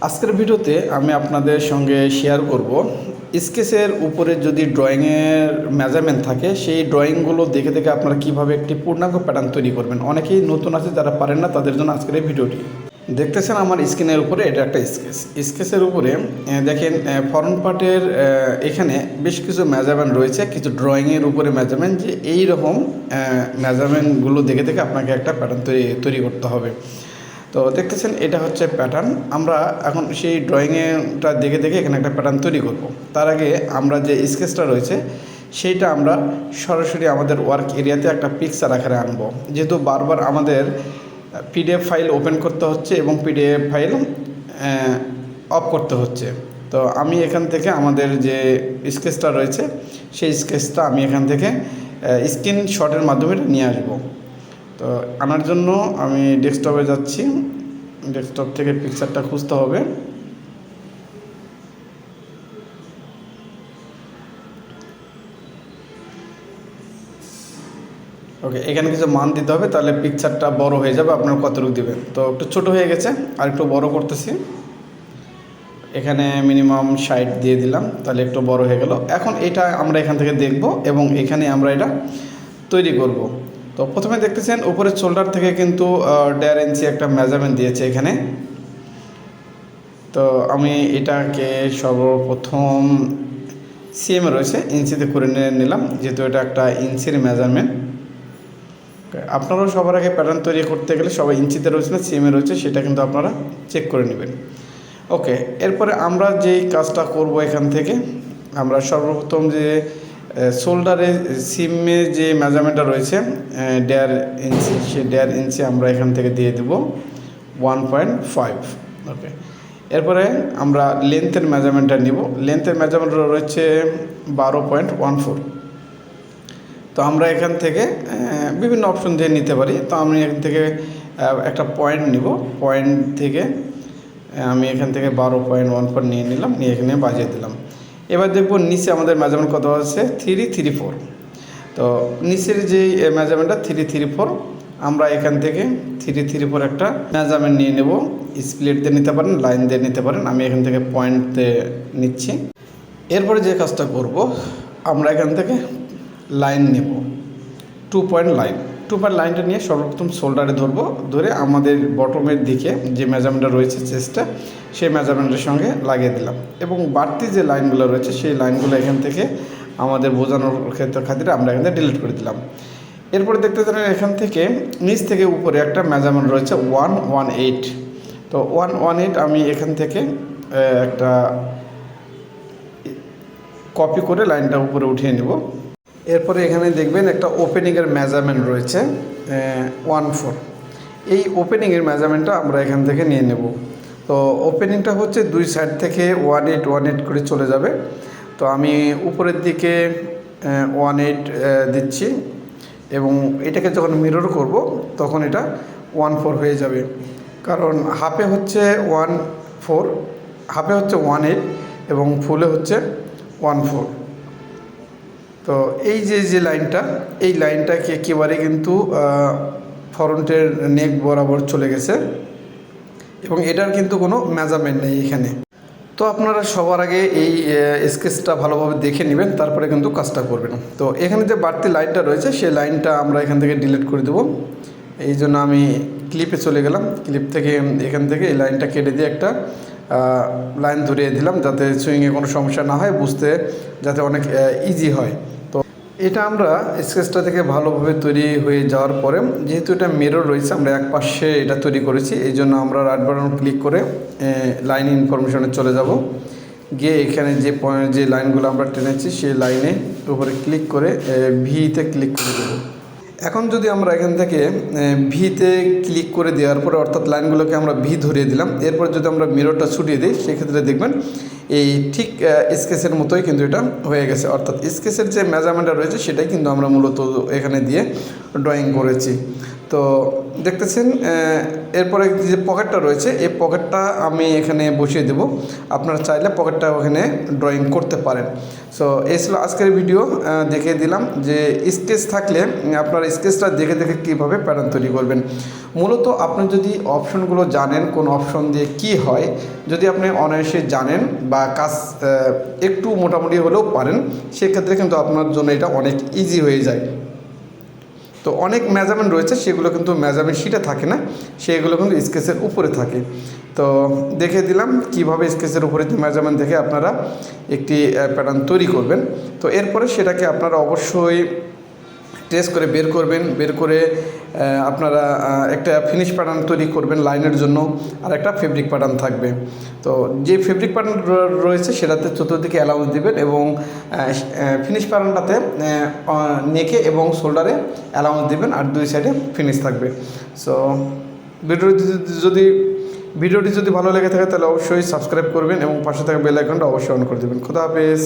আজকের ভিডিওতে আমি আপনাদের সঙ্গে শেয়ার করব স্কেচের উপরে যদি ড্রয়িংয়ের মেজারমেন্ট থাকে সেই ড্রয়িংগুলো দেখে দেখে আপনারা কীভাবে একটি পূর্ণাঙ্গ প্যাটার্ন তৈরি করবেন। অনেকেই নতুন আছে, যারা পারেন না তাদের জন্য আজকের এই ভিডিওটি। দেখতেছেন আমার স্ক্রিনের উপরে এটা একটা স্কেচের উপরে দেখেন ফ্রন্ট পার্টের এখানে বেশ কিছু মেজারমেন্ট রয়েছে, কিছু ড্রয়িংয়ের উপরে মেজারমেন্ট, যে এই রকম মেজারমেন্টগুলো দেখে দেখে আপনাকে একটা প্যাটার্ন তৈরি করতে হবে। তো দেখতেছেন এটা হচ্ছে প্যাটার্ন। আমরা এখন সেই ড্রয়িংটা দেখে দেখে এখানে একটা প্যাটার্ন তৈরি করব। তার আগে আমরা যে স্কেচটা রয়েছে সেইটা আমরা সরাসরি আমাদের ওয়ার্ক এরিয়াতে একটা পিকচার আকারে আনবো, যেহেতু বারবার আমাদের পিডিএফ ফাইল ওপেন করতে হচ্ছে এবং পিডিএফ ফাইল অফ করতে হচ্ছে। তো আমি এখান থেকে আমাদের যে স্কেচটা রয়েছে সেই স্কেচটা আমি এখান থেকে স্ক্রিনশটের মাধ্যমে নিয়ে আসবো। তো আনার জন্য আমি ডেস্কটপে যাচ্ছি, ডেস্কটপ থেকে পিকচারটা খুঁজতে হবে। ওকে, এখানে কিছু মান দিতে হবে, তাহলে পিকচারটা বড় হয়ে যাবে। আপনারা কতটুকু দিবেন? তো একটু ছোট হয়ে গেছে, আর একটু বড় করতেছি। এখানে মিনিমাম 60 দিয়ে দিলাম, তাহলে একটু বড় হয়ে গেল। এখন এটা আমরা এখান থেকে দেখব এবং এখানে আমরা এটা তৈরি করব। তো প্রথমে দেখতেছেন উপরে শোল্ডার থেকে কিন্তু 1.5 ইঞ্চি একটা মেজারমেন্ট দিয়েছে এখানে। তো আমি এটাকে সর্বপ্রথম সিএমে রয়েছে ইঞ্চিতে করে নিলাম, যেহেতু এটা একটা ইঞ্চির মেজারমেন্ট। আপনারাও সবার আগে প্যাটার্ন তৈরি করতে গেলে সবাই ইঞ্চিতে রয়েছে না সিএমে রয়েছে সেটা কিন্তু আপনারা চেক করে নেবেন। ওকে, এরপরে আমরা যেই কাজটা করব এখান থেকে আমরা সর্বপ্রথম যে শোল্ডারে সিমে যে মেজারমেন্টটা রয়েছে 1.5 ইঞ্চি, সেই 1.5 ইঞ্চি আমরা এখান থেকে দিয়ে দেব 1.5। ওকে, এরপরে আমরা লেন্থের মেজারমেন্টটা নিব। লেন্থের মেজারমেন্ট রয়েছে 12.14। তো আমরা এখান থেকে বিভিন্ন অপশন দিয়ে নিতে পারি। তো আমি এখান থেকে একটা পয়েন্ট নিব, পয়েন্ট থেকে আমি এখান থেকে 12.14 নিয়ে নিলাম, নিয়ে এখানে বাজিয়ে দিলাম। এবার দেখব নিচে আমাদের মেজারমেন্ট কত আছে, 334। তো নিচের যেই মেজারমেন্টটা 334, আমরা এখান থেকে 334 একটা মেজারমেন্ট নিয়ে নেব। স্প্লিট দিয়ে নিতে পারেন, লাইন দিয়ে নিতে পারেন, আমি এখান থেকে পয়েন্ট দিয়ে নিচ্ছি। এরপরে যে কাজটা করব, আমরা এখান থেকে লাইন নেব, 2 পয়েন্ট লাইন। 2 পয়েন্ট লাইনটা নিয়ে সর্বপ্রথম শোল্ডারে ধরবো, ধরে আমাদের বটমের দিকে যে মেজারমেন্টটা রয়েছে চেস্টটা, সেই মেজারমেন্টের সঙ্গে লাগিয়ে দিলাম। এবং বাড়তি যে লাইনগুলো রয়েছে সেই লাইনগুলো এখান থেকে আমাদের বোঝানোর খাতিরে আমরা এখান থেকে ডিলিট করে দিলাম। এরপরে দেখতে পারেন এখান থেকে নিচ থেকে উপরে একটা মেজারমেন্ট রয়েছে 118। তো 118 আমি এখান থেকে একটা কপি করে লাইনটা উপরে উঠিয়ে নেব। এরপরে এখানে দেখবেন একটা ওপেনিংয়ের মেজারমেন্ট রয়েছে 14। এই ওপেনিংয়ের মেজারমেন্টটা আমরা এখান থেকে নিয়ে নেব। তো ওপেনিংটা হচ্ছে দুই সাইড থেকে 18 করে চলে যাবে। তো আমি উপরের দিকে 18 দিচ্ছি এবং এটাকে যখন মিরর করব তখন এটা 14 হয়ে যাবে, কারণ হাফে হচ্ছে 14, হাফে হচ্ছে 18 এবং ফুলে হচ্ছে 14। তো এই যে লাইনটা, এই লাইনটাকে একেবারে কিন্তু ফ্রন্টের নেক বরাবর চলে গেছে এবং এটার কিন্তু কোনো মেজারমেন্ট নেই এখানে। তো আপনারা সবার আগে এই স্কেচটা ভালোভাবে দেখে নেবেন, তারপরে কিন্তু কাজটা করবেন। তো এখানে যে বাড়তি লাইনটা রয়েছে সেই লাইনটা আমরা এখান থেকে ডিলিট করে দেবো। এই জন্য আমি ক্লিপে চলে গেলাম, ক্লিপ থেকে এখান থেকে এই লাইনটা কেটে দিয়ে একটা লাইন ধরিয়ে দিলাম, যাতে সুইংয়ে কোনো সমস্যা না হয়, বুঝতে যাতে অনেক ইজি হয়। তো এটা আমরা স্কেচটা থেকে ভালোভাবে তৈরি হয়ে যাওয়ার পরে, যেহেতু এটা মিরর রয়েছে, আমরা এক পাশে এটা তৈরি করেছি, এই জন্য আমরা রাইট বাটন ক্লিক করে লাইন ইনফরমেশনে চলে যাব। গিয়ে এখানে যে লাইনগুলো আমরা টেনেছি সেই লাইনে উপরে ক্লিক করে ভিতে ক্লিক করে দেবো। এখন যদি আমরা এখান থেকে ভিতে ক্লিক করে দেওয়ার পরে, অর্থাৎ লাইনগুলোকে আমরা ভি ধরিয়ে দিলাম, এরপর যদি আমরা মিররটা ছুটিয়ে দিই সেক্ষেত্রে দেখবেন এই ঠিক স্কেচের মতোই কিন্তু এটা হয়ে গেছে। অর্থাৎ স্কেচের যে মেজারমেন্টটা রয়েছে সেটাই কিন্তু আমরা মূলত এখানে দিয়ে ড্রয়িং করেছি। তো দেখতেছেন এরপরে যে পকেটটা রয়েছে এই পকেটটা আমি এখানে বসিয়ে দেব। আপনারা চাইলে পকেটটা ওখানে ড্রয়িং করতে পারেন। সো এই ছিল আজকের ভিডিও, দেখিয়ে দিলাম যে স্কেচ থাকলে আপনার স্কেচটা দেখে দেখে কীভাবে প্যাটার্ন তৈরি করবেন। মূলত আপনি যদি অপশনগুলো জানেন কোন অপশন দিয়ে কি হয়, যদি আপনি অনায়াসে জানেন বা কাজ একটু মোটামুটি হলেও পারেন, সেক্ষেত্রে কিন্তু আপনার জন্য এটা অনেক ইজি হয়ে যায়। তো অনেক মেজারমেন্ট রয়েছে, সেগুলো কিন্তু মেজারমেন্ট শিটে থাকে না, সেগুলো কিন্তু স্কেচের উপরে থাকে। তো দেখে দিলাম কিভাবে স্কেচের উপরে মেজারমেন্ট দেখে আপনারা একটি প্যাটার্ন তৈরি করবেন। তো এরপরে সেটাকে আপনারা অবশ্যই টেস্ট করে বের করবেন, বের করে আপনারা একটা ফিনিশ প্যাটার্ন তৈরি করবেন লাইনের জন্য, আর একটা ফেব্রিক প্যাটার্ন থাকবে। তো যে ফেব্রিক প্যাটার্ন রয়েছে সেটাতে চতুর্দিকে অ্যালাউন্স দেবেন এবং ফিনিশ প্যাটার্নটাতে নেকে এবং শোল্ডারে অ্যালাউন্স দেবেন, আর দুই সাইডে ফিনিশ থাকবে। সো ভিডিওটি যদি ভালো লেগে থাকে তাহলে অবশ্যই সাবস্ক্রাইব করবেন এবং পাশে থাকা বেল আইকনটা অবশ্যই অন করে দেবেন। খোদা হাফেজ।